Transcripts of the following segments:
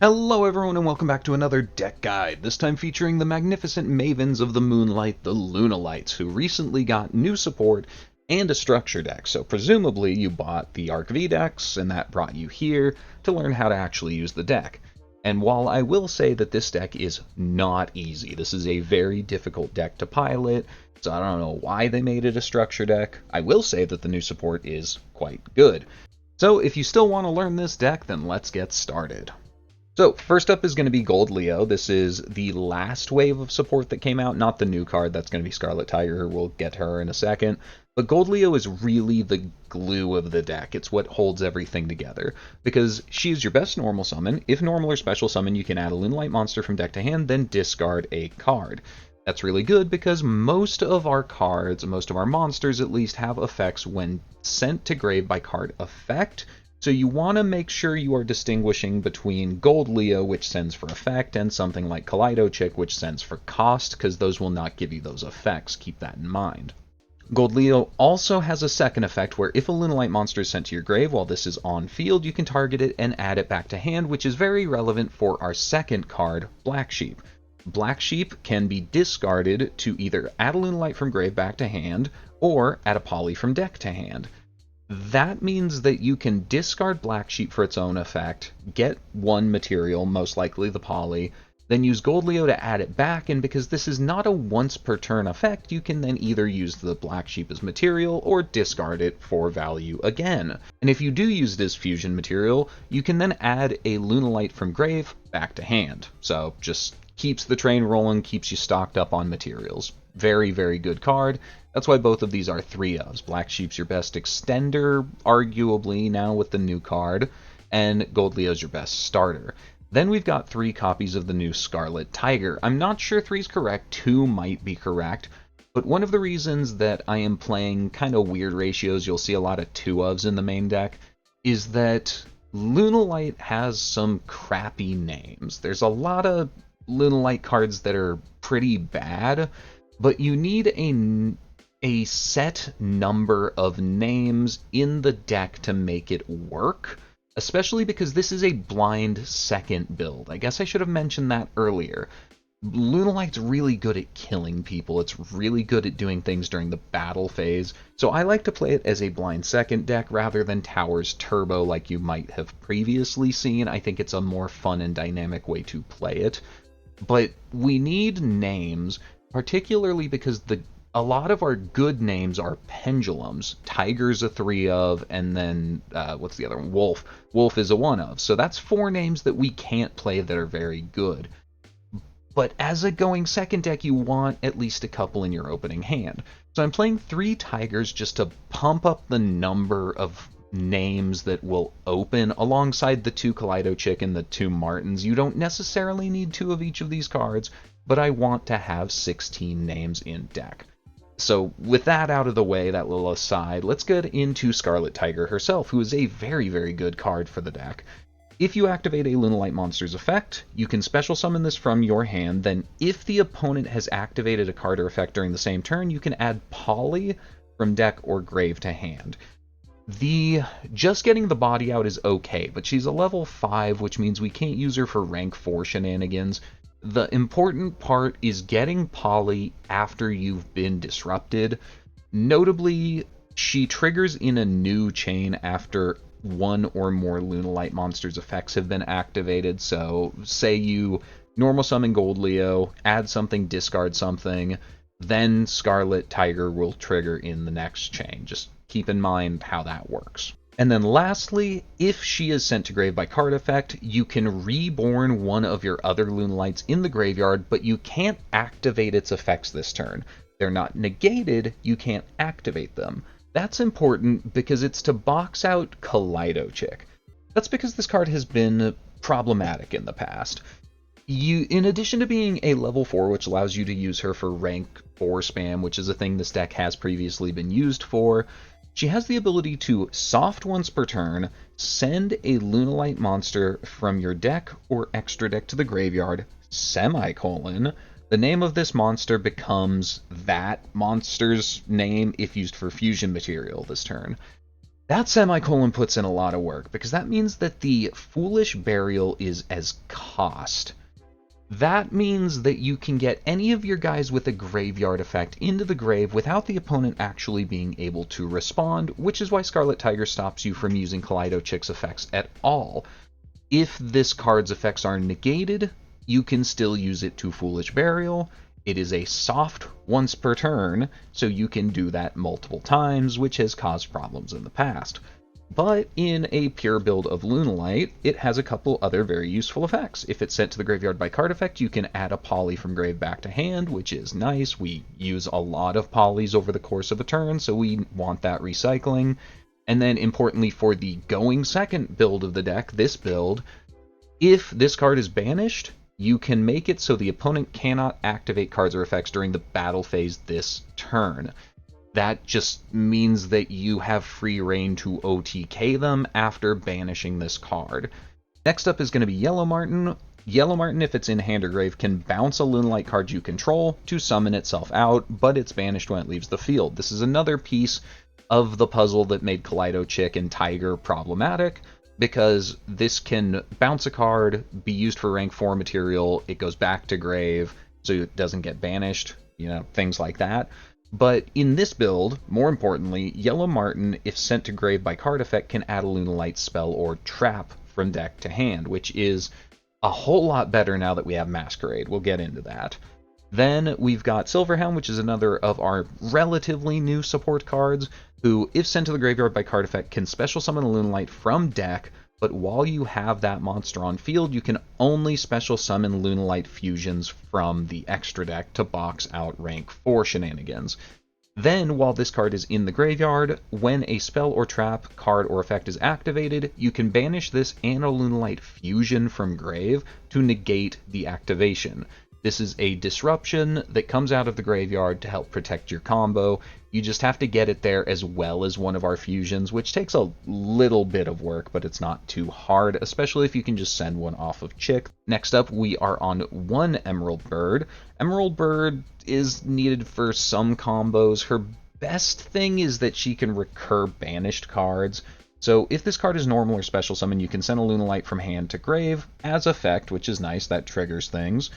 Hello everyone and welcome back to another deck guide, this time featuring the magnificent mavens of the Moonlight, the Lunalights, who recently got new support and a structure deck. So presumably you bought the Arc V decks and that brought you here to learn how to actually use the deck. And while I will say that this deck is not easy, this is a very difficult deck to pilot, so I don't know why they made it a structure deck. I will say that the new support is quite good. So if you still want to learn this deck, then let's get started. So first up is going to be Gold Leo. This is the last wave of support that came out, not the new card. That's going to be Scarlet Tiger. We'll get to her in a second. But Gold Leo is really the glue of the deck. It's what holds everything together, because she is your best normal summon. If normal or special summon, you can add a Lunalight monster from deck to hand, then discard a card. That's really good because most of our cards, most of our monsters at least, have effects when sent to grave by card effect. So you want to make sure you are distinguishing between Gold Leo, which sends for effect, and something like Kaleido Chick, which sends for cost, because those will not give you those effects. Keep that in mind. Gold Leo also has a second effect where if a Lunalight monster is sent to your grave while this is on field, you can target it and add it back to hand, which is very relevant for our second card, Black Sheep. Black Sheep can be discarded to either add a Lunalight from grave back to hand, or add a Poly from deck to hand. That means that you can discard Black Sheep for its own effect, get one material, most likely the Poly, then use Gold Leo to add it back, and because this is not a once per turn effect, you can then either use the Black Sheep as material or discard it for value again. And if you do use it as fusion material, you can then add a Lunalight from grave back to hand. So just keeps the train rolling, keeps you stocked up on materials. Very, very good card. That's why both of these are 3-ofs. Black Sheep's your best extender, arguably, now with the new card, and Gold Leo's your best starter. Then we've got 3 copies of the new Scarlet Tiger. I'm not sure 3 is correct, 2 might be correct, but one of the reasons that I am playing kind of weird ratios, you'll see a lot of 2-ofs in the main deck, is that Lunalight has some crappy names. There's a lot of Lunalight cards that are pretty bad, but you need a set number of names in the deck to make it work, especially because this is a blind second build. I guess I should have mentioned that earlier. Lunalight's really good at killing people. It's really good at doing things during the battle phase, so I like to play it as a blind second deck rather than Towers Turbo like you might have previously seen. I think it's a more fun and dynamic way to play it. But we need names, particularly because a lot of our good names are pendulums. Tiger's a 3-of, and then, what's the other one? Wolf. Wolf is a 1-of. So that's 4 names that we can't play that are very good. But as a going second deck, you want at least a couple in your opening hand. So I'm playing 3 Tigers just to pump up the number of names that will open alongside the 2 Kaleido Chick and the 2 Martins. You don't necessarily need 2 of each of these cards, but I want to have 16 names in deck. So with that out of the way, that little aside, let's get into Scarlet Tiger herself, who is a very, very good card for the deck. If you activate a Lunalight monster's effect, you can special summon this from your hand, then if the opponent has activated a card or effect during the same turn, you can add Poly from deck or grave to hand. Just getting the body out is okay, but she's a level 5, which means we can't use her for rank 4 shenanigans. The important part is getting Polly after you've been disrupted. Notably, she triggers in a new chain after one or more Lunalight monsters' effects have been activated. So, say you normal summon Gold Leo, add something, discard something, then Scarlet Tiger will trigger in the next chain. Just keep in mind how that works. And then lastly, if she is sent to grave by card effect, you can reborn one of your other Lunalights in the graveyard, but you can't activate its effects this turn. They're not negated, you can't activate them. That's important because it's to box out Kaleido Chick. That's because this card has been problematic in the past. In addition to being a level 4, which allows you to use her for rank 4 spam, which is a thing this deck has previously been used for, she has the ability to soft once per turn, send a Lunalight monster from your deck or extra deck to the graveyard, semicolon. The name of this monster becomes that monster's name if used for fusion material this turn. That semicolon puts in a lot of work, because that means that the Foolish Burial is as cost. That means that you can get any of your guys with a graveyard effect into the grave without the opponent actually being able to respond, which is why Scarlet Tiger stops you from using Kaleido Chick's effects at all. If this card's effects are negated, you can still use it to Foolish Burial. It is a soft once per turn, so you can do that multiple times, which has caused problems in the past. But in a pure build of Lunalight, it has a couple other very useful effects. If it's sent to the graveyard by card effect, you can add a Poly from grave back to hand, which is nice. We use a lot of Polys over the course of a turn, so we want that recycling. And then importantly for the going second build of the deck, this build, if this card is banished, you can make it so the opponent cannot activate cards or effects during the battle phase this turn. That just means that you have free reign to OTK them after banishing this card. Next up is going to be Yellow Marten. Yellow Marten, if it's in hand or grave, can bounce a Lunalight card you control to summon itself out, but it's banished when it leaves the field. This is another piece of the puzzle that made Kaleido Chick and Tiger problematic, because this can bounce a card, be used for rank 4 material, it goes back to grave, so it doesn't get banished, things like that. But in this build, more importantly, Yellow Marten, if sent to grave by card effect, can add a Lunalight spell or trap from deck to hand, which is a whole lot better now that we have Masquerade. We'll get into that. Then we've got Silverhound, which is another of our relatively new support cards, who, if sent to the graveyard by card effect, can special summon a Lunalight from deck, but while you have that monster on field, you can only special summon Lunalight fusions from the extra deck to box out rank 4 shenanigans. Then, while this card is in the graveyard, when a spell or trap, card, or effect is activated, you can banish this and a Lunalight fusion from grave to negate the activation. This is a disruption that comes out of the graveyard to help protect your combo. You just have to get it there as well as one of our fusions, which takes a little bit of work, but it's not too hard, especially if you can just send one off of Chick. Next up, we are on one Emerald Bird. Emerald Bird is needed for some combos. Her best thing is that she can recur banished cards. So if this card is normal or special summon, you can send a Lunalight from hand to grave as effect, which is nice, that triggers things.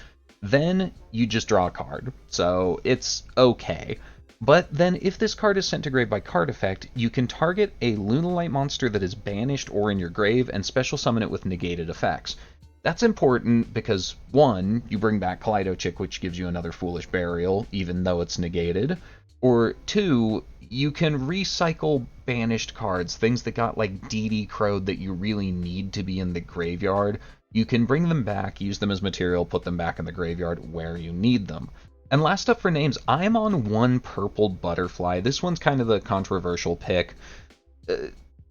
Then you just draw a card, so it's okay. But then if this card is sent to grave by card effect, you can target a Lunalight monster that is banished or in your grave and special summon it with negated effects. That's important because, one, you bring back Kaleido Chick, which gives you another Foolish Burial, even though it's negated. Or two, you can recycle banished cards, things that got like DD crowed that you really need to be in the graveyard. You can bring them back, use them as material, put them back in the graveyard where you need them. And last up for names, I'm on one Purple Butterfly. This one's kind of the controversial pick.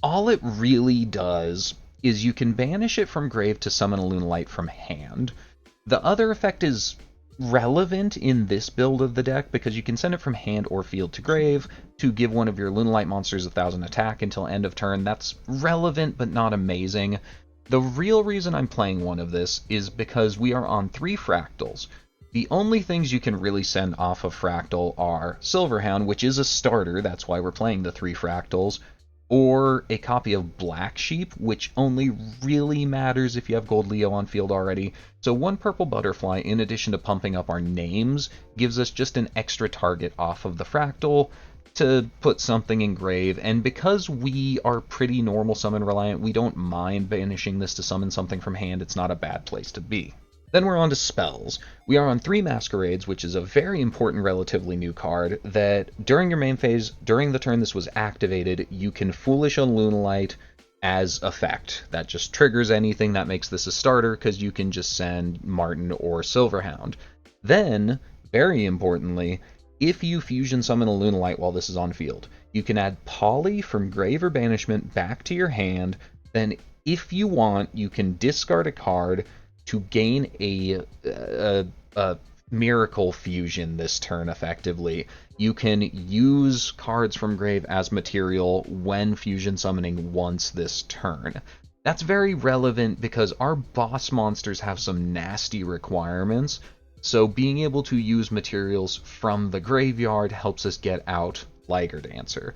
All it really does is you can banish it from grave to summon a Lunalight from hand. The other effect is relevant in this build of the deck because you can send it from hand or field to grave to give one of your Lunalight monsters 1000 attack until end of turn. That's relevant but not amazing. The real reason I'm playing one of this is because we are on 3 fractals. The only things you can really send off of fractal are Silverhound, which is a starter, that's why we're playing the 3 fractals, or a copy of Black Sheep, which only really matters if you have Gold Leo on field already. So one purple butterfly, in addition to pumping up our names, gives us just an extra target off of the fractal to put something in grave, and because we are pretty normal summon reliant, we don't mind banishing this to summon something from hand. It's not a bad place to be. Then we're on to spells. We are on 3 Masquerades, which is a very important relatively new card that during your main phase, during the turn this was activated, you can Foolish on Lunalight as effect. That just triggers anything that makes this a starter because you can just send Martin or Silverhound. Then, very importantly, if you fusion summon a Lunalight while this is on field, you can add Poly from Grave or Banishment back to your hand. Then, if you want, you can discard a card to gain a miracle fusion this turn effectively. You can use cards from grave as material when fusion summoning once this turn. That's very relevant because our boss monsters have some nasty requirements, so being able to use materials from the graveyard helps us get out Liger Dancer.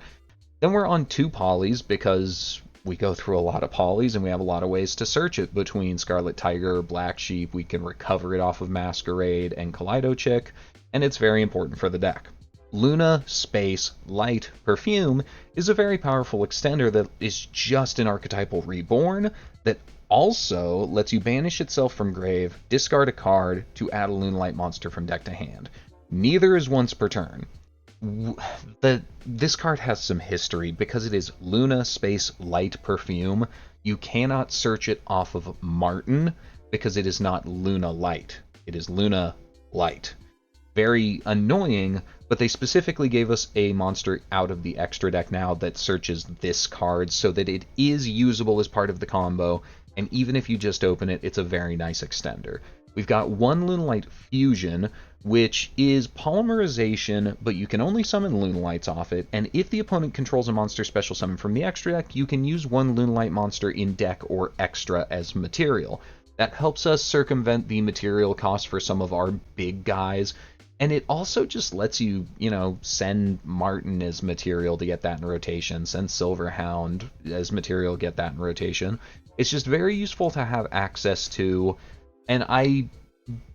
Then we're on 2 polys because we go through a lot of polys and we have a lot of ways to search it between Scarlet Tiger, Black Sheep. We can recover it off of Masquerade and Kaleido Chick, and it's very important for the deck. Luna, Space, Light, Perfume is a very powerful extender that is just an archetypal reborn that also lets you banish itself from grave, discard a card to add a Lunalight monster from deck to hand. Neither is once per turn. This card has some history because it is Luna, Space, Light, Perfume. You cannot search it off of Martin because it is not Luna Light. It is Luna Light. Very annoying, but they specifically gave us a monster out of the extra deck now that searches this card so that it is usable as part of the combo, and even if you just open it, it's a very nice extender. We've got 1 Lunalight Fusion, which is polymerization, but you can only summon Lunalights off it, and if the opponent controls a monster special summon from the extra deck, you can use 1 Lunalight monster in deck or extra as material. That helps us circumvent the material cost for some of our big guys, and it also just lets you, send Martin as material to get that in rotation, send Silverhound as material, get that in rotation. It's just very useful to have access to, and I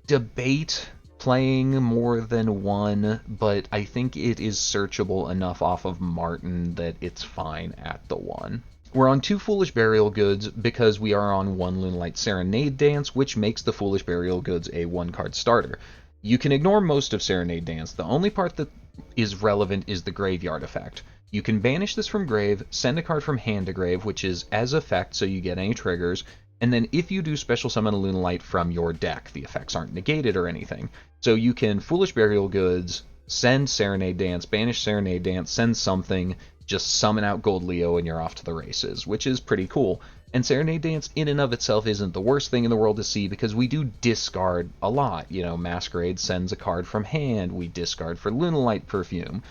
debate playing more than 1, but I think it is searchable enough off of Martin that it's fine at the 1. We're on 2 Foolish Burial Goods because we are on 1 Lunalight Serenade Dance, which makes the Foolish Burial Goods a 1-card starter. You can ignore most of Serenade Dance. The only part that is relevant is the graveyard effect. You can banish this from grave, send a card from hand to grave, which is as effect, so you get any triggers, and then if you do special summon a Lunalight from your deck, the effects aren't negated or anything. So you can Foolish Burial Goods, send Serenade Dance, banish Serenade Dance, send something, just summon out Gold Leo and you're off to the races, which is pretty cool. And Serenade Dance in and of itself isn't the worst thing in the world to see because we do discard a lot. Masquerade sends a card from hand, we discard for Lunalight Perfume.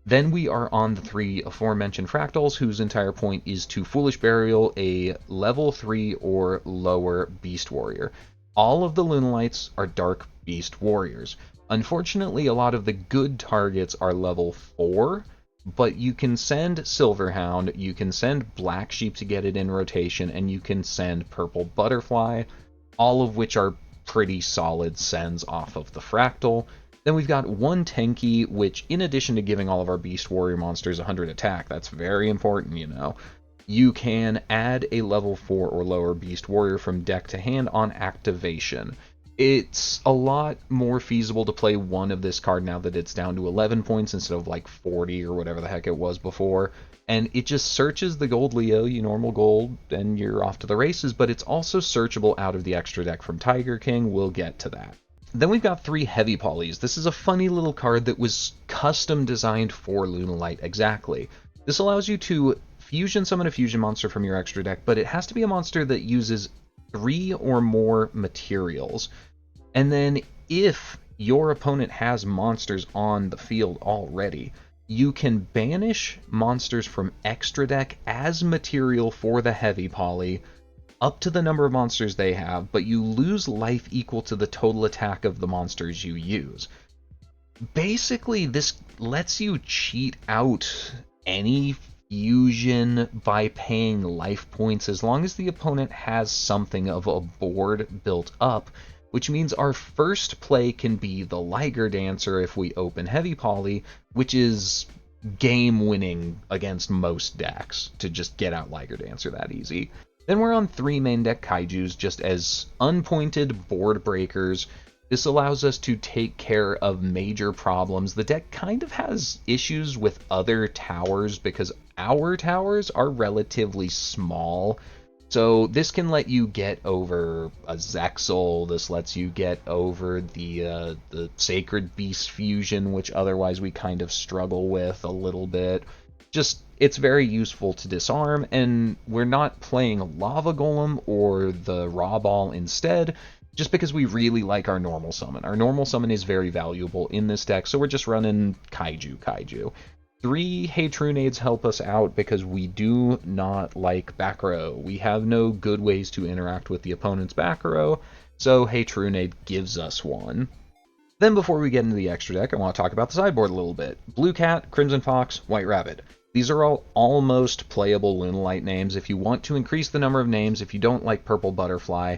Then we are on the 3 aforementioned fractals, whose entire point is to Foolish Burial a level 3 or lower Beast Warrior. All of the Lunalights are Dark Beast Warriors. Unfortunately, a lot of the good targets are level 4, but you can send Silverhound, you can send Black Sheep to get it in rotation, and you can send Purple Butterfly, all of which are pretty solid sends off of the fractal. Then we've got 1 Tenki, which in addition to giving all of our Beast Warrior monsters 100 attack, that's very important, you can add a level 4 or lower Beast Warrior from deck to hand on activation. It's a lot more feasible to play 1 of this card now that it's down to 11 points instead of like 40 or whatever the heck it was before. And it just searches the Gold Leo, you normal gold, and you're off to the races, but it's also searchable out of the extra deck from Tiger King. We'll get to that. Then we've got 3 Heavy Polys. This is a funny little card that was custom designed for Lunalight exactly. This allows you to fusion summon a fusion monster from your extra deck, but it has to be a monster that uses 3 or more materials. And then if your opponent has monsters on the field already, you can banish monsters from extra deck as material for the Heavy Poly up to the number of monsters they have, but you lose life equal to the total attack of the monsters you use. Basically, this lets you cheat out any fusion by paying life points as long as the opponent has something of a board built up, which means our first play can be the Liger Dancer if we open Heavy Poly, which is game-winning against most decks to just get out Liger Dancer that easy. Then we're on 3 main deck Kaijus just as unpointed board breakers. This allows us to take care of major problems. The deck kind of has issues with other towers because our towers are relatively small. So this can let you get over a Zexal, this lets you get over the Sacred Beast fusion, which otherwise we kind of struggle with a little bit. Just, it's very useful to disarm, and we're not playing Lava Golem or the Raw Ball instead, just because we really like our normal summon. Our normal summon is very valuable in this deck, so we're just running Kaiju. 3 Hatrunades help us out because we do not like back row. We have no good ways to interact with the opponent's back row, so Hatrunade gives us one. Then before we get into the extra deck, I want to talk about the sideboard a little bit. Blue Cat, Crimson Fox, White Rabbit. These are all almost playable Lunalight names. If you want to increase the number of names, if you don't like Purple Butterfly,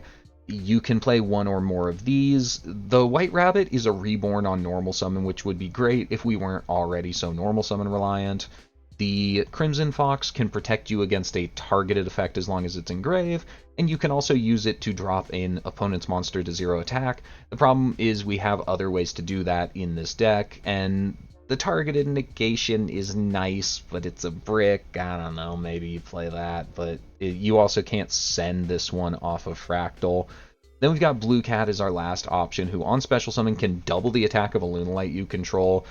you can play one or more of these. The White Rabbit is a reborn on normal summon, which would be great if we weren't already so normal summon reliant. The Crimson Fox can protect you against a targeted effect as long as it's in grave, and you can also use it to drop an opponent's monster to 0 attack. The problem is we have other ways to do that in this deck, and the targeted negation is nice, but it's a brick. I don't know, maybe you play that, but you also can't send this one off of Fractal. Then we've got Blue Cat as our last option, who on special summon can double the attack of a Lunalight you control.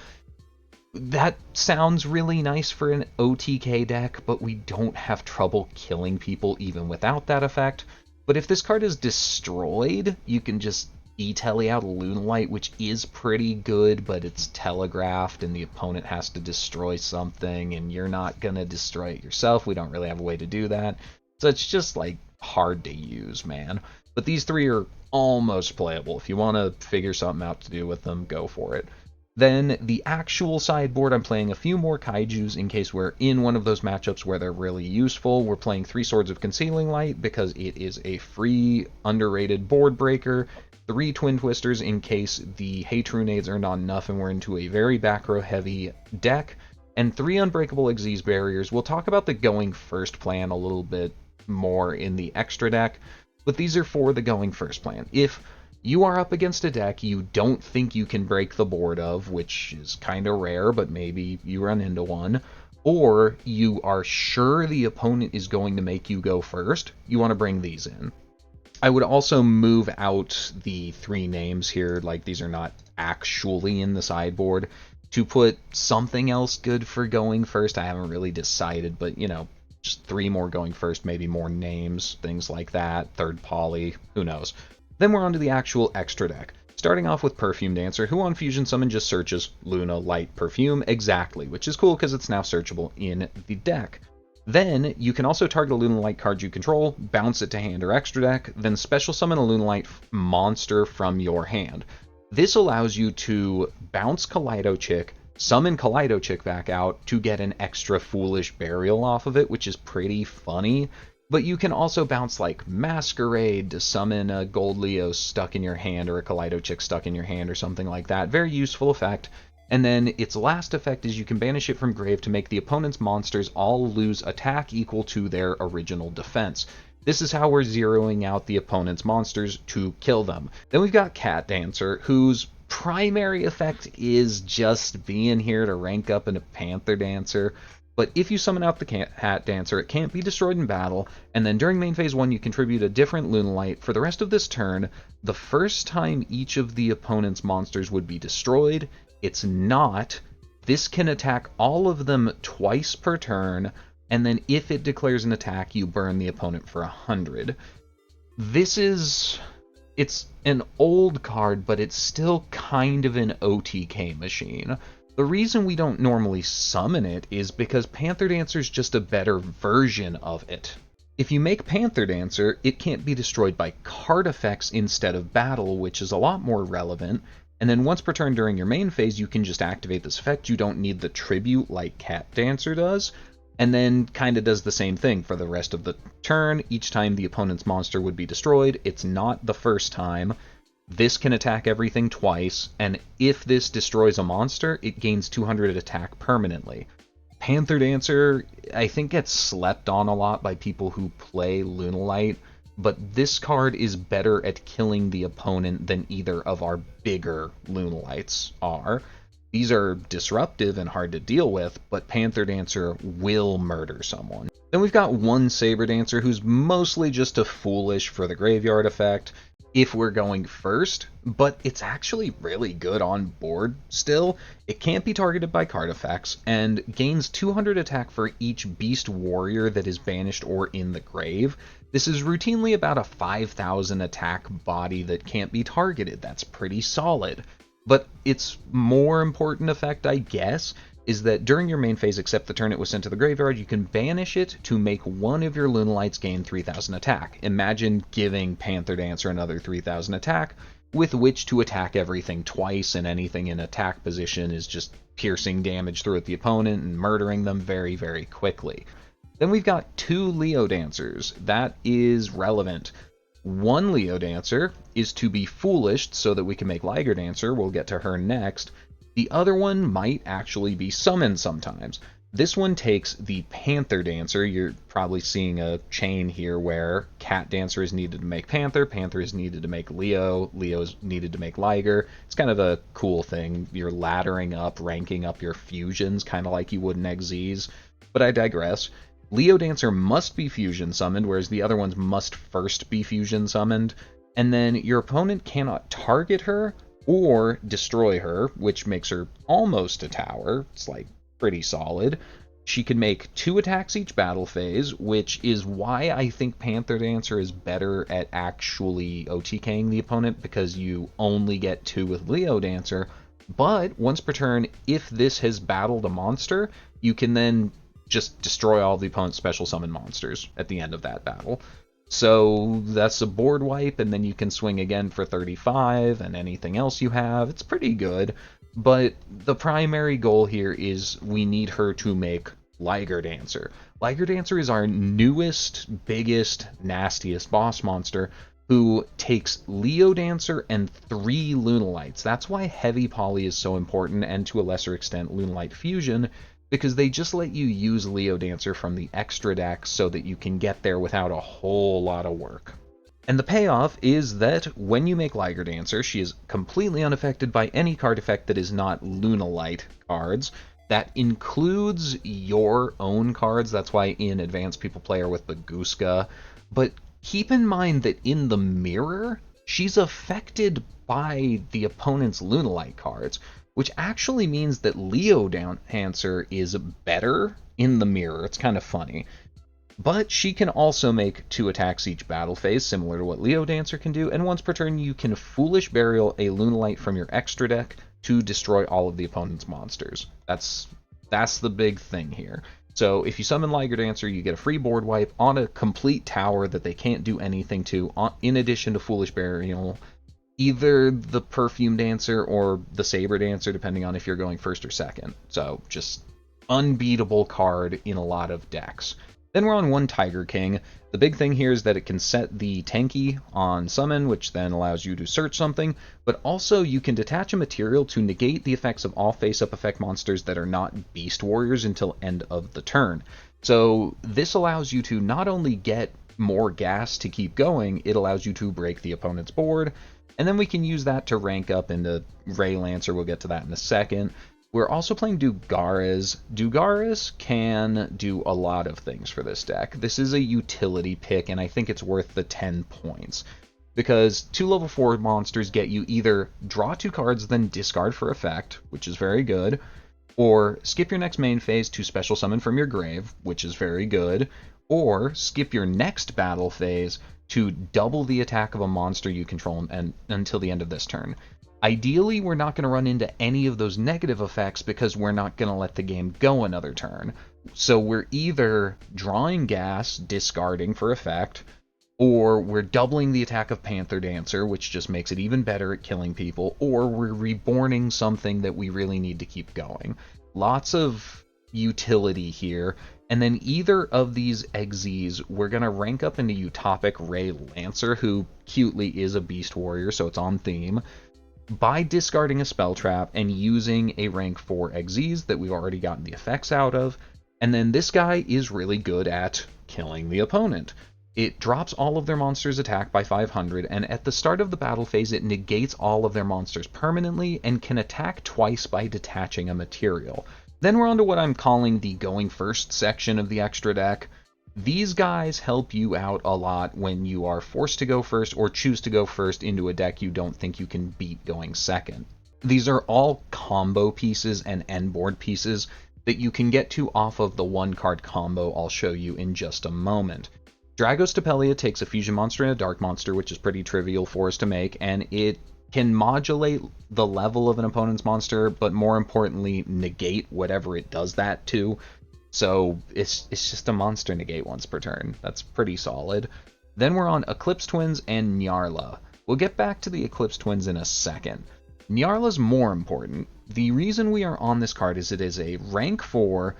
That sounds really nice for an OTK deck, but we don't have trouble killing people even without that effect. But if this card is destroyed, you can just E-Tele out a Lunalight, which is pretty good, but it's telegraphed and the opponent has to destroy something, and you're not gonna destroy it yourself. We don't really have a way to do that. So it's just, like, hard to use, man. But these 3 are almost playable. If you want to figure something out to do with them, go for it. Then the actual sideboard, I'm playing a few more Kaijus in case we're in one of those matchups where they're really useful. We're playing 3 Swords of Concealing Light because it is a free, underrated board breaker. 3 Twin Twisters in case the Hatrunades are not enough and we're into a very back row heavy deck, and 3 Unbreakable Xyz Barriers. We'll talk about the going first plan a little bit more in the extra deck, but these are for the going first plan. If you are up against a deck you don't think you can break the board of, which is kind of rare, but maybe you run into one, or you are sure the opponent is going to make you go first, you want to bring these in. I would also move out the 3 names here, like these are not actually in the sideboard, to put something else good for going first. I haven't really decided, but you know, just 3 more going first, maybe more names, things like that, 3rd poly, who knows. Then we're on to the actual extra deck. Starting off with Perfume Dancer, who on Fusion Summon just searches Lunalight Perfume exactly, which is cool because it's now searchable in the deck. Then, you can also target a Lunalight card you control, bounce it to hand or extra deck, then special summon a Lunalight monster from your hand. This allows you to bounce Kaleido Chick, summon Kaleido Chick back out to get an extra Foolish Burial off of it, which is pretty funny. But you can also bounce like Masquerade to summon a Gold Leo stuck in your hand or a Kaleido Chick stuck in your hand or something like that. Very useful effect. And then its last effect is you can banish it from grave to make the opponent's monsters all lose attack equal to their original defense. This is how we're zeroing out the opponent's monsters to kill them. Then we've got Cat Dancer, whose primary effect is just being here to rank up into Panther Dancer. But if you summon out the Cat Dancer, it can't be destroyed in battle, and then during main phase 1 you contribute a different Lunalight. For the rest of this turn, the first time each of the opponent's monsters would be destroyed, it's not. This can attack all of them twice per turn, and then if it declares an attack, you burn the opponent for 100. It's an old card, but it's still kind of an OTK machine. The reason we don't normally summon it is because Panther Dancer's just a better version of it. If you make Panther Dancer, it can't be destroyed by card effects instead of battle, which is a lot more relevant. And then once per turn during your main phase, you can just activate this effect. You don't need the tribute like Cat Dancer does. and then kind of does the same thing for the rest of the turn. Each time the opponent's monster would be destroyed, it's not the first time. This can attack everything twice, and if this destroys a monster, it gains 200 attack permanently. Panther Dancer, I think, gets slept on a lot by people who play Lunalight, but this card is better at killing the opponent than either of our bigger Lunalights are. These are disruptive and hard to deal with, but Panther Dancer will murder someone. Then we've got one Saber Dancer who's mostly just a foolish for the graveyard effect if we're going first, but it's actually really good on board still. It can't be targeted by card effects, and gains 200 attack for each beast warrior that is banished or in the grave. This is routinely about a 5,000 attack body that can't be targeted. That's pretty solid. But its more important effect, I guess, is that during your main phase, except the turn it was sent to the graveyard, you can banish it to make one of your Lunalights gain 3,000 attack. Imagine giving Panther Dancer another 3,000 attack, with which to attack everything twice, and anything in attack position is just piercing damage through at the opponent and murdering them very, very quickly. Then we've got two Leo Dancers. That is relevant. One Leo Dancer is to be foolish so that we can make Liger Dancer. We'll get to her next. The other one might actually be summoned sometimes. This one takes the Panther Dancer. You're probably seeing a chain here where Cat Dancer is needed to make Panther, Panther is needed to make Leo, Leo is needed to make Liger. It's kind of a cool thing. You're laddering up, ranking up your fusions, kind of like you would in XZs. But I digress. Leo Dancer must be fusion summoned, whereas the other ones must first be fusion summoned. And then your opponent cannot target her or destroy her, which makes her almost a tower. It's like pretty solid. She can make 2 attacks each battle phase, which is why I think Panther Dancer is better at actually OTKing the opponent, because you only get 2 with Leo Dancer. But once per turn, if this has battled a monster, you can then just destroy all the opponent's special summon monsters at the end of that battle. So that's a board wipe, and then you can swing again for 35, and anything else you have. It's pretty good, but the primary goal here is we need her to make Liger Dancer. Liger Dancer is our newest, biggest, nastiest boss monster, who takes Leo Dancer and 3 Lunalights. That's why Heavy Poly is so important, and to a lesser extent Lunalight Fusion, because they just let you use Leo Dancer from the extra deck so that you can get there without a whole lot of work. And the payoff is that when you make Liger Dancer, she is completely unaffected by any card effect that is not Lunalight cards. That includes your own cards. That's why in Advanced people play her with Baguska. But keep in mind that in the mirror, she's affected by the opponent's Lunalight cards, which actually means that Leo Dancer is better in the mirror. It's kind of funny. But she can also make 2 attacks each battle phase, similar to what Leo Dancer can do, and once per turn you can Foolish Burial a Lunalight from your extra deck to destroy all of the opponent's monsters. That's the big thing here. So if you summon Liger Dancer, you get a free board wipe on a complete tower that they can't do anything to, in addition to Foolish Burial either the Perfume Dancer or the Saber Dancer, depending on if you're going first or second. So just unbeatable card in a lot of decks. Then we're on one Tiger King. The big thing here is that it can set the Tenki on summon, which then allows you to search something, but also you can detach a material to negate the effects of all face-up effect monsters that are not Beast Warriors until end of the turn. So this allows you to not only get more gas to keep going, it allows you to break the opponent's board, and then we can use that to rank up into Ray Lancer. We'll get to that in a second. We're also playing Dugares. Dugares can do a lot of things for this deck. This is a utility pick, and I think it's worth the 10 points. Because 2 level 4 monsters get you either draw 2 cards, then discard for effect, which is very good, or skip your next main phase to special summon from your grave, which is very good, or skip your next battle phase to double the attack of a monster you control and until the end of this turn. Ideally, we're not going to run into any of those negative effects because we're not going to let the game go another turn. So we're either drawing gas, discarding for effect, or we're doubling the attack of Panther Dancer, which just makes it even better at killing people, or we're reborning something that we really need to keep going. Lots of utility here. And then either of these Xyzs, we're going to rank up into Utopic Ray Lancer, who cutely is a Beast Warrior, so it's on theme, by discarding a spell trap and using a rank 4 Xyz that we've already gotten the effects out of. And then this guy is really good at killing the opponent. It drops all of their monsters' attack by 500, and at the start of the battle phase it negates all of their monsters permanently and can attack twice by detaching a material. Then we're on to what I'm calling the going first section of the extra deck. These guys help you out a lot when you are forced to go first or choose to go first into a deck you don't think you can beat going second. These are all combo pieces and end board pieces that you can get to off of the one card combo I'll show you in just a moment. Dragostapelia takes a fusion monster and a dark monster, which is pretty trivial for us to make, and it can modulate the level of an opponent's monster, but more importantly, negate whatever it does that to. So it's just a monster negate once per turn. That's pretty solid. Then we're on Eclipse Twins and Nyarla. We'll get back to the Eclipse Twins in a second. Nyarla's more important. The reason we are on this card is it is a rank 4.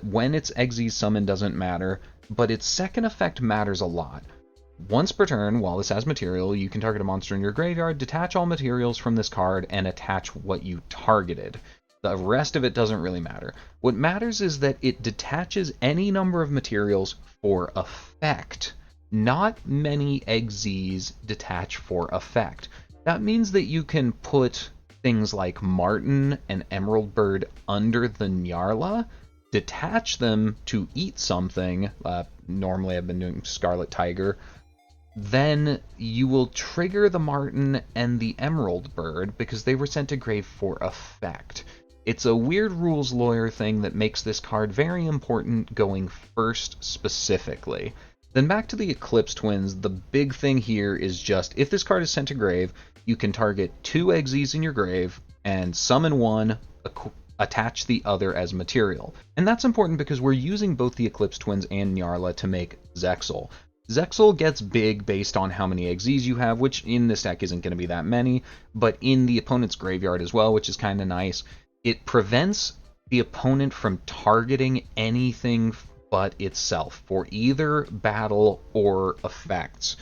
When its Xyz summon doesn't matter, but its second effect matters a lot. Once per turn, while this has material, you can target a monster in your graveyard, detach all materials from this card, and attach what you targeted. The rest of it doesn't really matter. What matters is that it detaches any number of materials for effect. Not many Xyzs detach for effect. That means that you can put things like Marten and Emerald Bird under the Nyarla, detach them to eat something, normally I've been doing Scarlet Tiger, then you will trigger the Marten and the Emerald Bird because they were sent to grave for effect. It's a weird rules lawyer thing that makes this card very important going first specifically. Then back to the Eclipse Twins, the big thing here is just, if this card is sent to grave, you can target 2 Xyzs in your grave and summon one, attach the other as material. And that's important because we're using both the Eclipse Twins and Nyarla to make Zexal. Zexal gets big based on how many Xyzs you have, which in this deck isn't going to be that many, but in the opponent's graveyard as well, which is kind of nice. It prevents the opponent from targeting anything but itself for either battle or effects.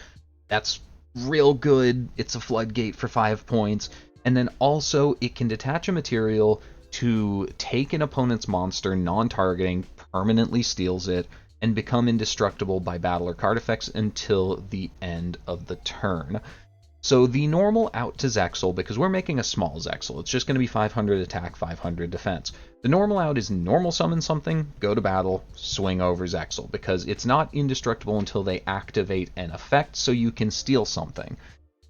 That's real good. It's a floodgate for 5 points. And then also it can detach a material to take an opponent's monster, non-targeting, permanently steals it, and become indestructible by battle or card effects until the end of the turn. So the normal out to Zexal, because we're making a small Zexal, it's just going to be 500 attack, 500 defense. The normal out is normal summon something, go to battle, swing over Zexal, because it's not indestructible until they activate an effect, so you can steal something.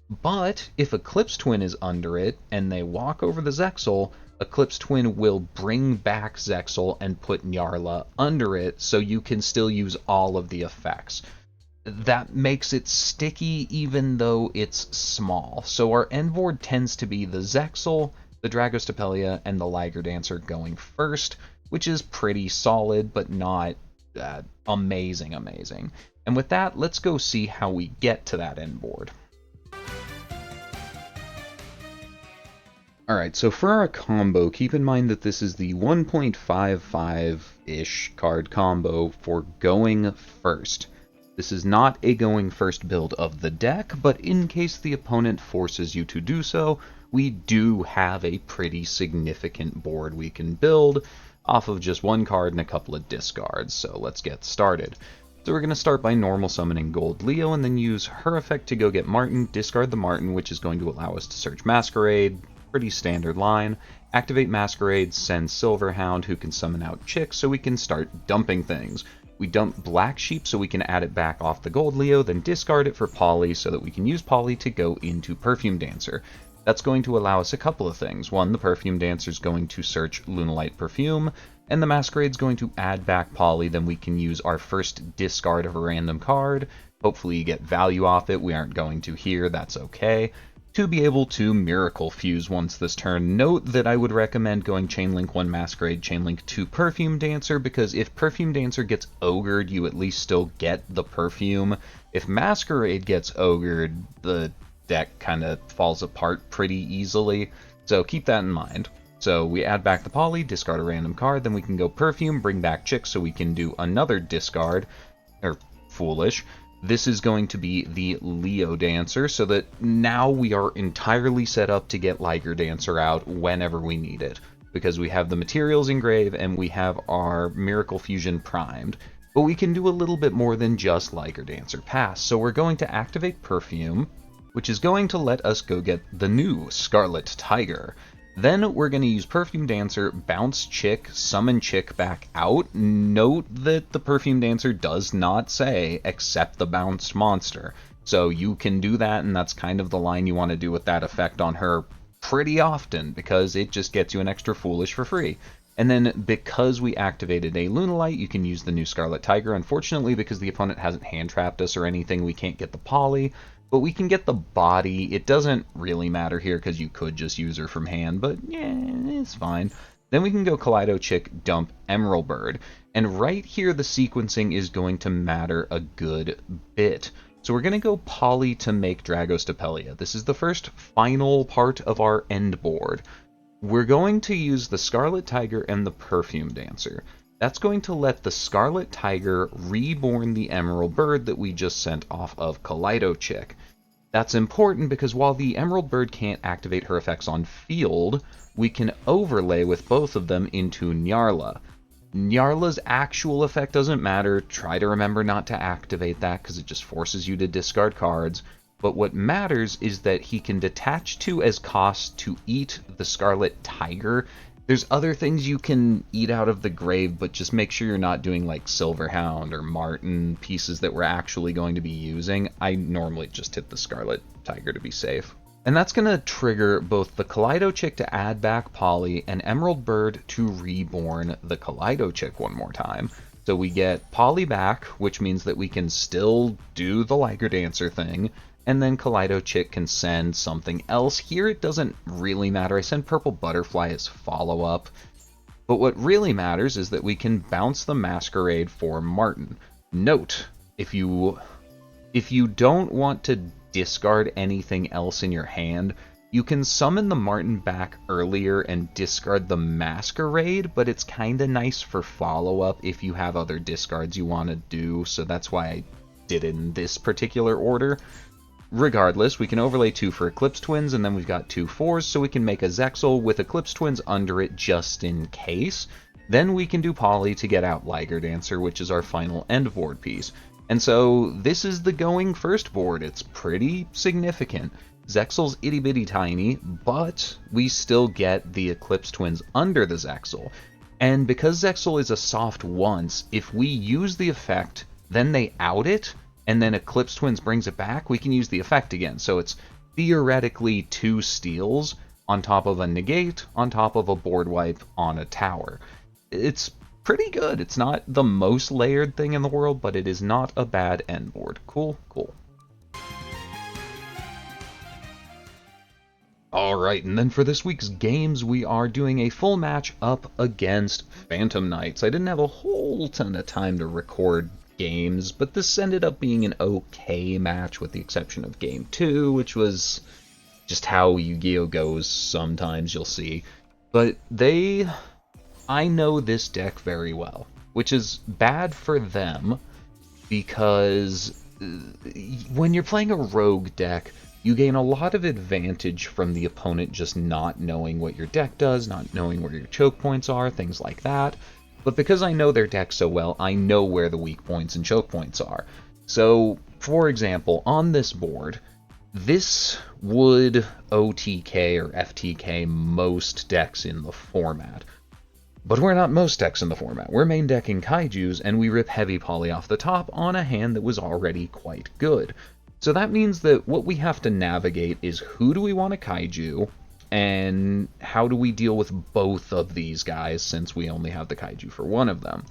But if Eclipse Twin is under it, and they walk over the Zexal, Eclipse Twin will bring back Zexal and put Nyarla under it, so you can still use all of the effects. That makes it sticky even though it's small. So our end board tends to be the Zexal, the Dragostapelia, and the Liger Dancer going first, which is pretty solid, but not amazing. And with that, let's go see how we get to that end board. Alright, so for our combo, keep in mind that this is the 1.55-ish card combo for going first. This is not a going first build of the deck, but in case the opponent forces you to do so, we do have a pretty significant board we can build off of just one card and a couple of discards, so let's get started. So we're going to start by normal summoning Gold Leo and then use her effect to go get Marten, discard the Marten, which is going to allow us to search Masquerade, pretty standard line. Activate Masquerade, send Silverhound, who can summon out Chick, so we can start dumping things. We dump Black Sheep so we can add it back off the Gold Leo, then discard it for Polly so that we can use Polly to go into Perfume Dancer. That's going to allow us a couple of things. One, the Perfume Dancer is going to search Lunalight Perfume, and the Masquerade's going to add back Polly, then we can use our first discard of a random card. Hopefully you get value off it. We aren't going to here, that's okay. To be able to Miracle Fuse once this turn. Note that I would recommend going Chainlink 1 Masquerade, Chainlink 2 Perfume Dancer, because if Perfume Dancer gets ogred, you at least still get the perfume. If Masquerade gets ogred, the deck kind of falls apart pretty easily, so keep that in mind. So we add back the poly, discard a random card, then we can go Perfume, bring back Chick, so we can do another discard, or Foolish. This is going to be the Leo Dancer, so that now we are entirely set up to get Liger Dancer out whenever we need it, because we have the materials engraved and we have our Miracle Fusion primed. But we can do a little bit more than just Liger Dancer Pass, so we're going to activate Perfume, which is going to let us go get the new Scarlet Tiger. Then we're going to use Perfume Dancer, bounce Chick, summon Chick back out. Note that the Perfume Dancer does not say, accept the bounced monster. So you can do that, and that's kind of the line you want to do with that effect on her pretty often, because it just gets you an extra Foolish for free. And then because we activated a Lunalight, you can use the new Scarlet Tiger. Unfortunately, because the opponent hasn't hand-trapped us or anything, we can't get the poly. But we can get the body. It doesn't really matter here because you could just use her from hand, but yeah, it's fine. Then we can go Kaleido Chick, dump Emerald Bird. And right here the sequencing is going to matter a good bit. So we're going to go poly to make Dragostapelia. This is the first final part of our end board. We're going to use the Scarlet Tiger and the Perfume Dancer. That's going to let the Scarlet Tiger reborn the Emerald Bird that we just sent off of Kaleido Chick. That's important because while the Emerald Bird can't activate her effects on field, we can overlay with both of them into Nyarla. Nyarla's actual effect doesn't matter. Try to remember not to activate that because it just forces you to discard cards. But what matters is that he can detach to as cost to eat the Scarlet Tiger. There's other things you can eat out of the grave, but just make sure you're not doing like Silverhound or Martin, pieces that we're actually going to be using. I normally just hit the Scarlet Tiger to be safe. And that's going to trigger both the Kaleido Chick to add back Poly and Emerald Bird to reborn the Kaleido Chick one more time. So we get Poly back, which means that we can still do the Liger Dancer thing, and then Kaleido Chick can send something else. Here it doesn't really matter. I send Purple Butterfly as follow-up. But what really matters is that we can bounce the Masquerade for Martin. Note, if you don't want to discard anything else in your hand, you can summon the Martin back earlier and discard the Masquerade, but it's kinda nice for follow-up if you have other discards you want to do, so that's why I did it in this particular order. Regardless, we can overlay 2 for Eclipse Twins, and then we've got 2 4s, so we can make a Zexal with Eclipse Twins under it just in case. Then we can do Poly to get out Liger Dancer, which is our final end board piece. And so this is the going first board. It's pretty significant. Zexal's itty bitty tiny, but we still get the Eclipse Twins under the Zexal. And because Zexal is a soft once, if we use the effect, then they out it, and then Eclipse Twins brings it back, we can use the effect again. So it's theoretically 2 steals on top of a negate, on top of a board wipe on a tower. It's pretty good. It's not the most layered thing in the world, but it is not a bad end board. Cool, cool. Alright, and then for this week's games, we are doing a full match up against Phantom Knights. I didn't have a whole ton of time to record games, but this ended up being an okay match with the exception of game 2, which was just how Yu-Gi-Oh! Goes sometimes, you'll see. But I know this deck very well, which is bad for them, because when you're playing a rogue deck, you gain a lot of advantage from the opponent just not knowing what your deck does, not knowing where your choke points are, things like that. But because I know their deck so well, I know where the weak points and choke points are. So, for example, on this board, this would OTK or FTK most decks in the format. But we're not most decks in the format. We're main decking Kaijus, and we rip heavy poly off the top on a hand that was already quite good. So that means that what we have to navigate is who do we want to Kaiju, and how do we deal with both of these guys since we only have the Kaiju for one of them?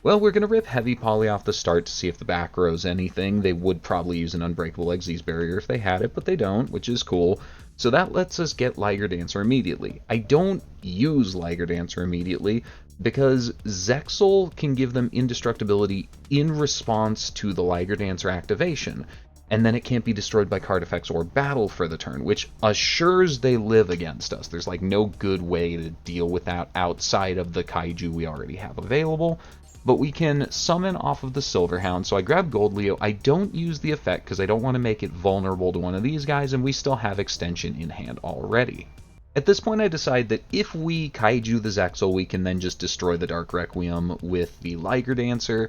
Well, we're going to rip heavy poly off the start to see if the back row's anything. They would probably use an Unbreakable Xyz barrier if they had it, but they don't, which is cool. So that lets us get Liger Dancer immediately. I don't use Liger Dancer immediately because Zexal can give them indestructibility in response to the Liger Dancer activation. and then it can't be destroyed by card effects or battle for the turn, which assures they live against us. There's like no good way to deal with that outside of the kaiju we already have available. But we can summon off of the Silverhound, so I grab Gold Leo. I don't use the effect because I don't want to make it vulnerable to one of these guys, and we still have extension in hand already. At this point I decide that if we kaiju the Zexal, we can then just destroy the Dark Requiem with the Liger Dancer,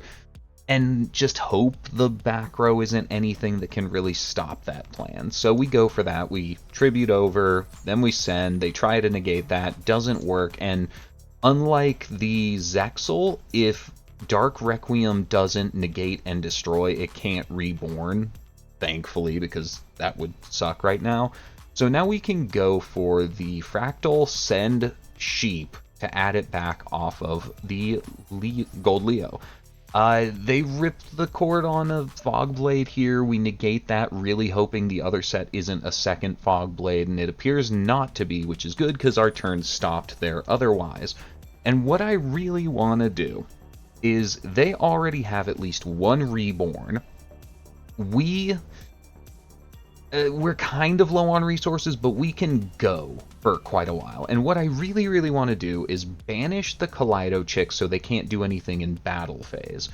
and just hope the back row isn't anything that can really stop that plan. So we go for that, we tribute over, then we send, they try to negate that, doesn't work, and unlike the Zexal, if Dark Requiem doesn't negate and destroy, it can't reborn, thankfully, because that would suck right now. So now we can go for the Fractal Send Sheep to add it back off of the Gold Leo. They ripped the cord on a Fog Blade here. We negate that, really hoping the other set isn't a second Fog Blade, and it appears not to be, which is good because our turn stopped there otherwise. And what I really want to do is they already have at least one Reborn. We're kind of low on resources, but we can go for quite a while. And what I really, really want to do is banish the Kaleido chicks so they can't do anything in battle phase.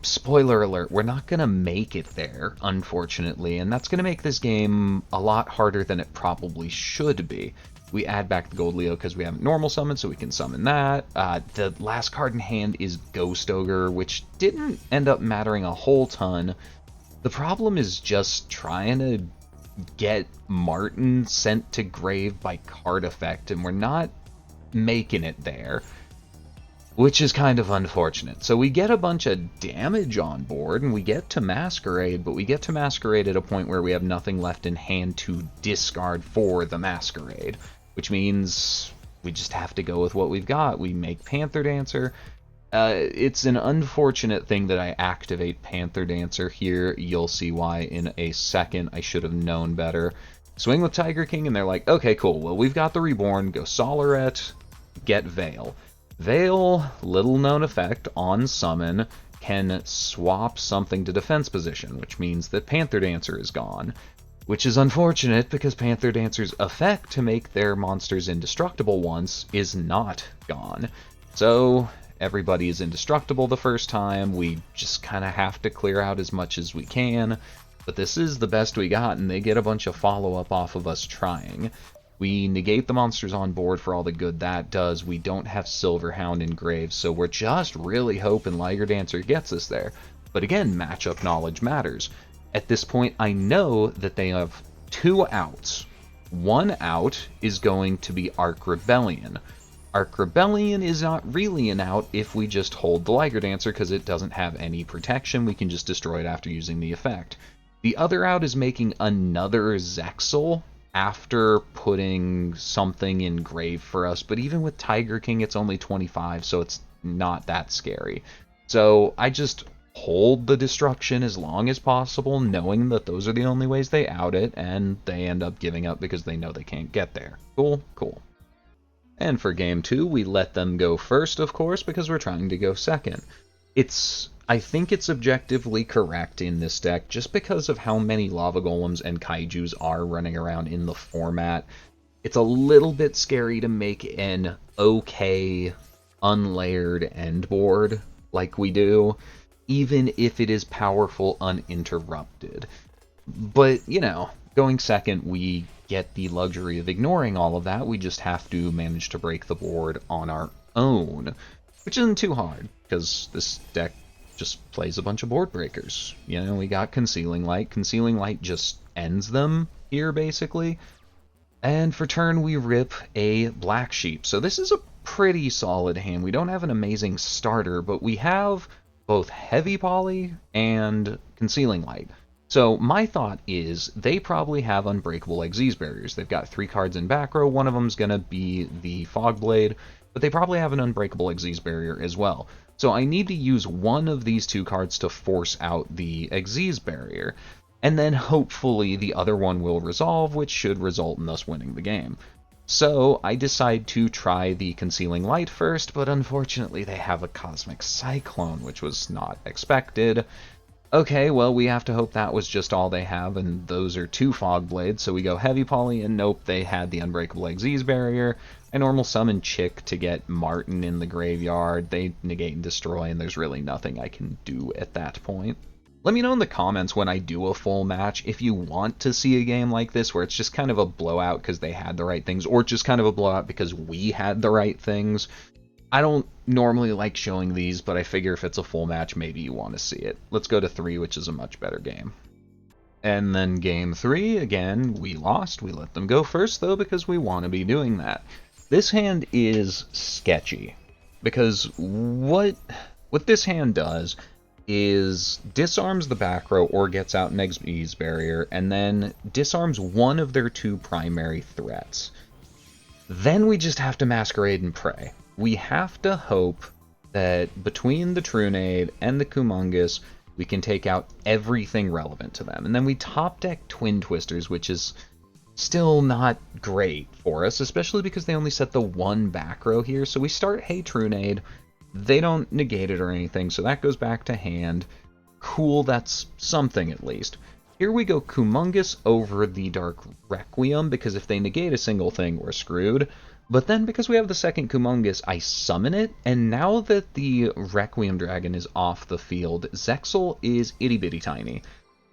Spoiler alert, we're not going to make it there, unfortunately, and that's going to make this game a lot harder than it probably should be. We add back the Gold Leo because we haven't normal summoned, so we can summon that. The last card in hand is Ghost Ogre, which didn't end up mattering a whole ton. The problem is just trying to get Martin sent to grave by card effect, and we're not making it there, which is kind of unfortunate. So we get a bunch of damage on board, and we get to Masquerade, but we get to Masquerade at a point where we have nothing left in hand to discard for the Masquerade, which means we just have to go with what we've got. We make Panther Dancer. It's an unfortunate thing that I activate Panther Dancer here. You'll see why in a second. I should have known better. Swing with Tiger King, and they're like, okay, cool. Well, we've got the Reborn. Go Solaret, get Veil. Veil, little known effect on summon, can swap something to defense position, which means that Panther Dancer is gone. Which is unfortunate because Panther Dancer's effect to make their monsters indestructible once is not gone. So everybody is indestructible the first time. We just kind of have to clear out as much as we can. But this is the best we got, and they get a bunch of follow-up off of us trying. We negate the monsters on board for all the good that does. We don't have Silverhound in grave, so we're just really hoping Liger Dancer gets us there. But again, matchup knowledge matters. At this point, I know that they have two outs. One out is going to be Arc Rebellion. Arc Rebellion is not really an out if we just hold the Liger Dancer because it doesn't have any protection. We can just destroy it after using the effect. The other out is making another Zexal after putting something in grave for us, but even with Tiger King it's only 25, so it's not that scary. So I just hold the destruction as long as possible, knowing that those are the only ways they out it, and they end up giving up because they know they can't get there. Cool, cool. And for game 2, we let them go first, of course, because we're trying to go second. I think it's objectively correct in this deck, just because of how many Lava Golems and Kaijus are running around in the format. It's a little bit scary to make an okay, unlayered end board like we do, even if it is powerful uninterrupted. But, you know, going second, we get the luxury of ignoring all of that. We just have to manage to break the board on our own, which isn't too hard, because this deck just plays a bunch of board breakers. You know, we got Concealing Light. Concealing Light just ends them here, basically. And for turn, we rip a Black Sheep. So this is a pretty solid hand. We don't have an amazing starter, but we have both Heavy Poly and Concealing Light. So my thought is they probably have Unbreakable Xyz barriers. They've got 3 cards in back row. One of them's going to be the Fog Blade, but they probably have an Unbreakable Xyz barrier as well. So I need to use one of these 2 cards to force out the Xyz barrier, and then hopefully the other one will resolve, which should result in us winning the game. So I decide to try the Concealing Light first, but unfortunately they have a Cosmic Cyclone, which was not expected. Okay, well, we have to hope that was just all they have, and those are 2 Fog Blades, so we go Heavy Poly, and nope, they had the Unbreakable Exes barrier. I normal summon Chick to get Martin in the graveyard. They negate and destroy, and there's really nothing I can do at that point. Let me know in the comments when I do a full match if you want to see a game like this where it's just kind of a blowout because they had the right things, or just kind of a blowout because we had the right things. I don't normally like showing these, but I figure if it's a full match, maybe you want to see it. Let's go to 3, which is a much better game. And then game 3, again, we lost. We let them go first, though, because we want to be doing that. This hand is sketchy, because what this hand does is disarms the back row or gets out an Xyz barrier, and then disarms one of their 2 primary threats. Then we just have to Masquerade and pray. We have to hope that between the Trunade and the Kumongous, we can take out everything relevant to them. And then we top deck Twin Twisters, which is still not great for us, especially because they only set the 1 back row here. So we start Hey Trunade. They don't negate it or anything, so that goes back to hand. Cool, that's something at least. Here we go Kumongous over the Dark Requiem, because if they negate a single thing, we're screwed. But then, because we have the second Kumongous, I summon it, and now that the Requiem Dragon is off the field, Zexal is itty-bitty tiny.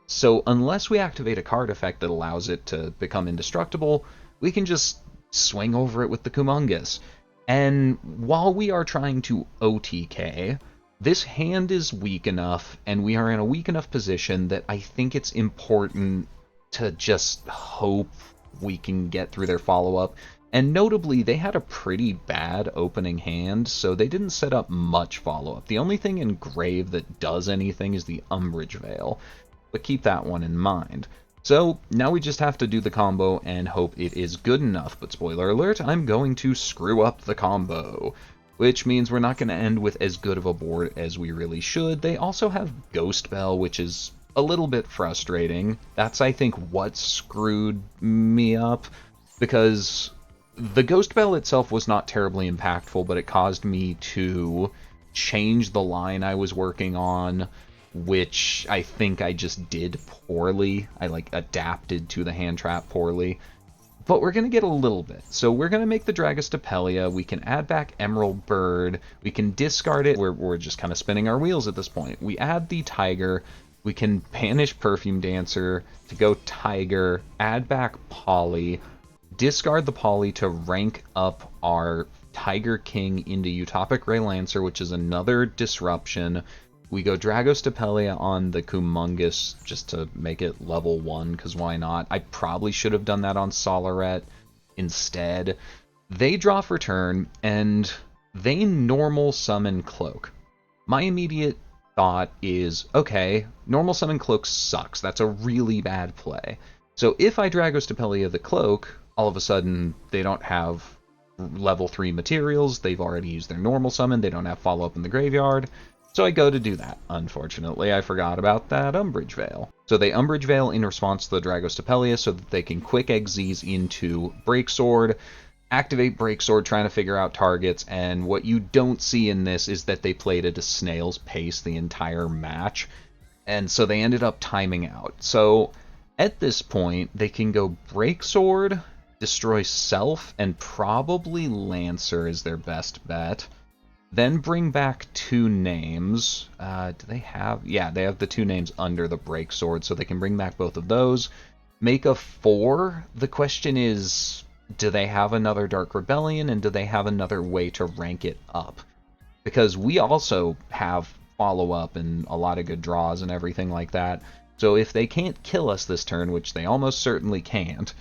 So unless we activate a card effect that allows it to become indestructible, we can just swing over it with the Kumongous. And while we are trying to OTK, this hand is weak enough, and we are in a weak enough position that I think it's important to just hope we can get through their follow-up. And notably, they had a pretty bad opening hand, so they didn't set up much follow-up. The only thing in Grave that does anything is the Umbrage Veil, but keep that one in mind. So now we just have to do the combo and hope it is good enough, but spoiler alert, I'm going to screw up the combo, which means we're not going to end with as good of a board as we really should. They also have Ghost Bell, which is a little bit frustrating. That's, I think, what screwed me up, because the Ghost Bell itself was not terribly impactful, but it caused me to change the line I was working on, which I think I just did poorly. I adapted to the hand trap poorly. But we're going to get a little bit. So we're going to make the Dragostapelia. We can add back Emerald Bird. We can discard it. We're just kind of spinning our wheels at this point. We add the Tiger. We can banish Perfume Dancer to go Tiger. Add back Polly. Discard the Poly to rank up our Tiger King into Utopic Ray Lancer, which is another disruption. We go Dragostapelia on the Kumongous just to make it level 1, because why not? I probably should have done that on Solaret instead. They draw for turn, and they normal summon Cloak. My immediate thought is, okay, normal summon Cloak sucks. That's a really bad play. So if I Dragostapelia the Cloak, all of a sudden they don't have level 3 materials, they've already used their normal summon, they don't have follow-up in the graveyard, so I go to do that. Unfortunately, I forgot about that Umbrage Veil. So they Umbrage Veil in response to the Dragostapelia so that they can quick Xyz into Breaksword, activate Breaksword trying to figure out targets, and what you don't see in this is that they played at a snail's pace the entire match, and so they ended up timing out. So at this point, they can go Breaksword, destroy Self, and probably Lancer is their best bet. Then bring back 2 names. Do they have... Yeah, they have the 2 names under the Breaksword, so they can bring back both of those. Make a 4. The question is, do they have another Dark Rebellion, and do they have another way to rank it up? Because we also have follow-up and a lot of good draws and everything like that. So if they can't kill us this turn, which they almost certainly can't,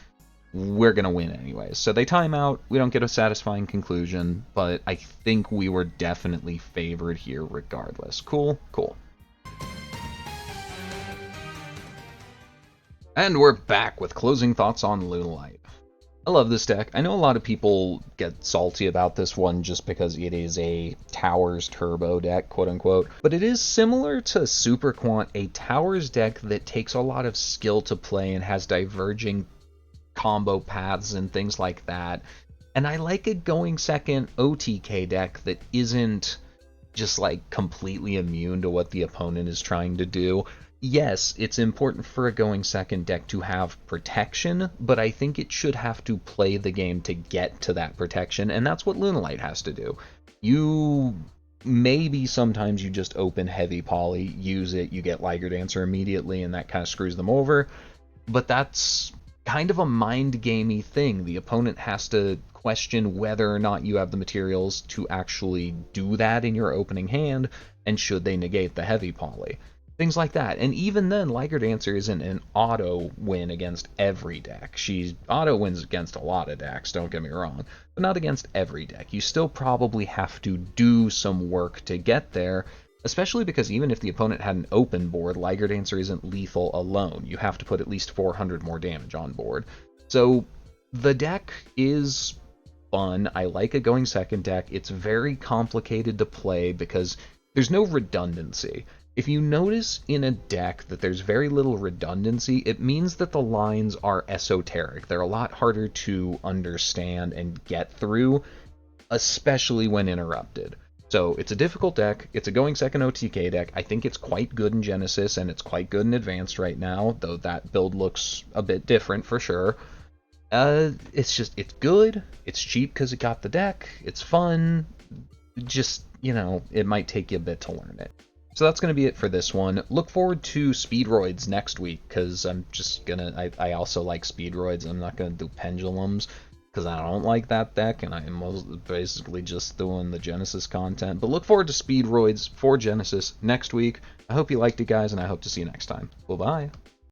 we're going to win anyways. So they time out, we don't get a satisfying conclusion, but I think we were definitely favored here regardless. Cool? Cool. And we're back with closing thoughts on Lunalight. I love this deck. I know a lot of people get salty about this one just because it is a Towers Turbo deck, quote-unquote. But it is similar to Super Quant, a Towers deck that takes a lot of skill to play and has diverging combo paths and things like that. And I like a going second OTK deck that isn't just completely immune to what the opponent is trying to do. Yes, it's important for a going second deck to have protection, but I think it should have to play the game to get to that protection, and that's what Lunalight has to do. You maybe sometimes you just open heavy poly, use it, you get Liger Dancer immediately, and that kind of screws them over. But that's kind of a mind gamey thing. The opponent has to question whether or not you have the materials to actually do that in your opening hand, and should they negate the heavy poly. Things like that. And even then, Liger Dancer isn't an auto win against every deck. She auto wins against a lot of decks, don't get me wrong, but not against every deck. You still probably have to do some work to get there, especially because even if the opponent had an open board, Liger Dancer isn't lethal alone. You have to put at least 400 more damage on board. So the deck is fun. I like a going second deck. It's very complicated to play because there's no redundancy. If you notice in a deck that there's very little redundancy, it means that the lines are esoteric. They're a lot harder to understand and get through, especially when interrupted. So it's a difficult deck. It's a going second OTK deck. I think it's quite good in Genesis, and it's quite good in Advanced right now, though that build looks a bit different for sure. It's good. It's cheap because it got the deck. It's fun. Just, it might take you a bit to learn it. So that's going to be it for this one. Look forward to Speedroids next week, because I'm just gonna, I also like Speedroids. I'm not going to do Pendulums, because I don't like that deck, and I'm basically just doing the Genesis content. But look forward to Speedroids for Genesis next week. I hope you liked it, guys, and I hope to see you next time. Bye-bye.